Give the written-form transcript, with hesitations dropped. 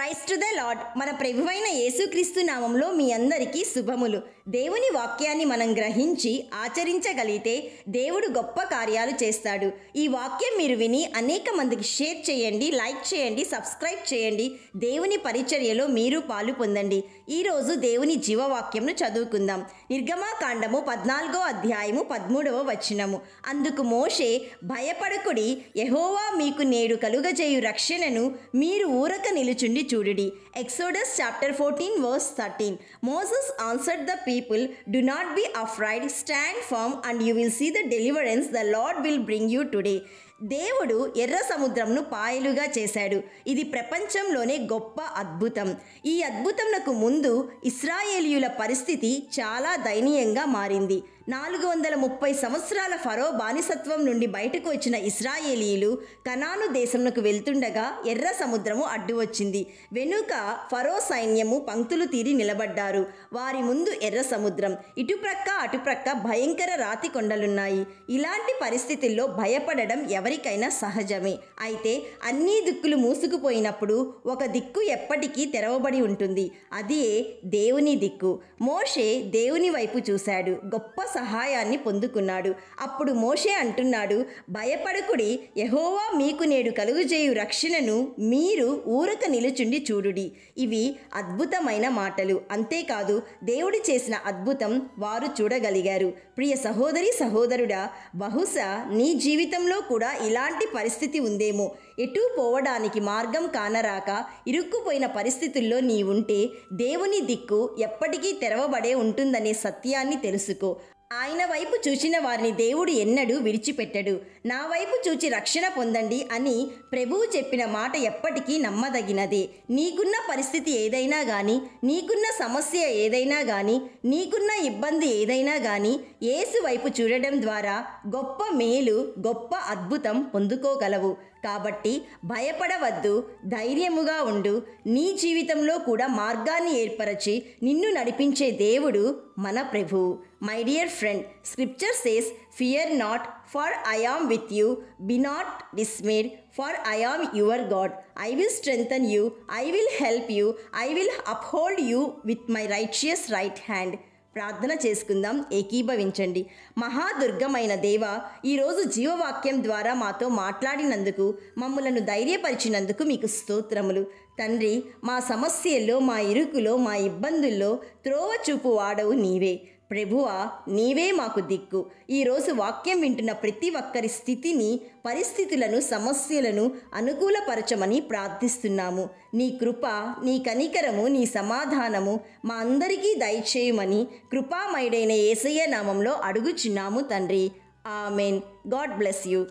Praise to the lord. మన ప్రభువైన యేసుక్రీస్తు నామంలో మీ అందరికీ శుభములు. దేవుని వాక్యాన్ని మనం గ్రహించి ఆచరించగలిగితే దేవుడు గొప్ప కార్యాలు చేస్తాడు. ఈ వాక్యం మీరు విని అనేక మందికి షేర్ చేయండి, లైక్ చేయండి, సబ్స్క్రైబ్ చేయండి. దేవుని పరిచర్యలో మీరు పాలు పొందండి. ఈరోజు దేవుని జీవవాక్యంను చదువుకుందాం. నిర్గమాకాండము 14వ అధ్యాయము 13వ వచనము. అందుకు మోషే, భయపడకుడి, యెహోవా మీకు నేడు కలుగజేయు రక్షణను మీరు ఊరక నిలుచుండి చూడుడి. Exodus chapter 14 verse 13. Moses answered the people, do not be afraid, stand firm and you will see the deliverance the Lord will bring you today. దేవుడు ఎర్ర సముద్రంను పాయలుగా చేశాడు. ఇది ప్రపంచంలోనే గొప్ప అద్భుతం. ఈ అద్భుతంకు ముందు ఇశ్రాయేలీయుల పరిస్థితి చాలా దయనీయంగా మారింది. 430 సంవత్సరాల ఫరో బానిసత్వం నుండి బయటకు వచ్చిన ఇశ్రాయేలీయులు కనాను దేశంకు వెళ్తుండగా ఎర్ర సముద్రము అడ్డు వచ్చింది. వెనుక ఫరో సైన్యము పంక్తులు తీరి నిలబడ్డారు. వారి ముందు ఎర్ర సముద్రం, ఇటుప్రక్క అటుప్రక్క భయంకర రాతి కొండలున్నాయి. ఇలాంటి పరిస్థితుల్లో భయపడడం ఎవరికైనా సహజమే. అయితే అన్ని దిక్కులు మూసుకుపోయినప్పుడు ఒక దిక్కు ఎప్పటికీ తెరవబడి ఉంటుంది. అదే దేవుని దిక్కు. మోషే దేవుని వైపు చూశాడు, గొప్ప సహాయాన్ని పొందుకున్నాడు. అప్పుడు మోషే అంటున్నాడు, భయపడకుడి, యెహోవా మీకు నేడు కలుగజేయు రక్షణను మీరు ఊరక నిలుచుండి చూడుడి. ఇవి అద్భుతమైన మాటలు. అంతేకాదు, దేవుడు చేసిన అద్భుతం వారు చూడగలిగారు. ప్రియ సహోదరి సహోదరుడా, బహుశా నీ జీవితంలో కూడా ఇలాంటి పరిస్థితి ఉందేమో. ఎటూ పోవడానికి మార్గం కానరాక ఇరుక్కుపోయిన పరిస్థితుల్లో నీ ఉంటే దేవుని దిక్కు ఎప్పటికీ తెరవబడే ఉంటుందనే సత్యాన్ని తెలుసుకో. ఆయన వైపు చూచిన వారిని దేవుడు ఎన్నడూ విడిచిపెట్టడు. నా వైపు చూచి రక్షణ పొందండి అని ప్రభువు చెప్పిన మాట ఎప్పటికీ నమ్మదగినదే. నీకున్న పరిస్థితి ఏదైనా కానీ, నీకున్న సమస్య ఏదైనా కానీ, నీకున్న ఇబ్బంది ఏదైనా కానీ యేసు వైపు చూడడం ద్వారా గొప్ప మేలు, గొప్ప అద్భుతం పొందుకోగలవు. కాబట్టి భయపడవద్దు, ధైర్యముగా ఉండు. నీ జీవితంలో కూడా మార్గాన్ని ఏర్పరచి నిన్ను నడిపించే దేవుడు మన ప్రభువు. My dear friend, scripture says, fear not, for I am with you, be not dismayed, for I am your God. I will strengthen you, I will help you, I will uphold you with my righteous right hand. ప్రార్థన చేసుకుందాం, ఏకీభవించండి. మహాదుర్గమైన దేవ, ఈరోజు జీవవాక్యం ద్వారా మాతో మాట్లాడినందుకు, మమ్మలను ధైర్యపరిచినందుకు మీకు స్తోత్రములు. తండ్రి, మా సమస్యల్లో, మా ఇరుకులో, మా ఇబ్బందుల్లో త్రోవ చూపు వాడవు నీవే. ప్రభువా, నీవే మాకు దిక్కు. ఈరోజు వాక్యం వింటున్న ప్రతి ఒక్కరి స్థితిని, పరిస్థితులను, సమస్యలను అనుకూలపరచమని ప్రార్థిస్తున్నాము. నీ కృప, నీ కనికరము, నీ సమాధానము మా అందరికీ దయచేయమని కృపామయుడైన యేసయ్య నామంలో అడుగుచున్నాము తండ్రి. ఆమెన్. God bless you.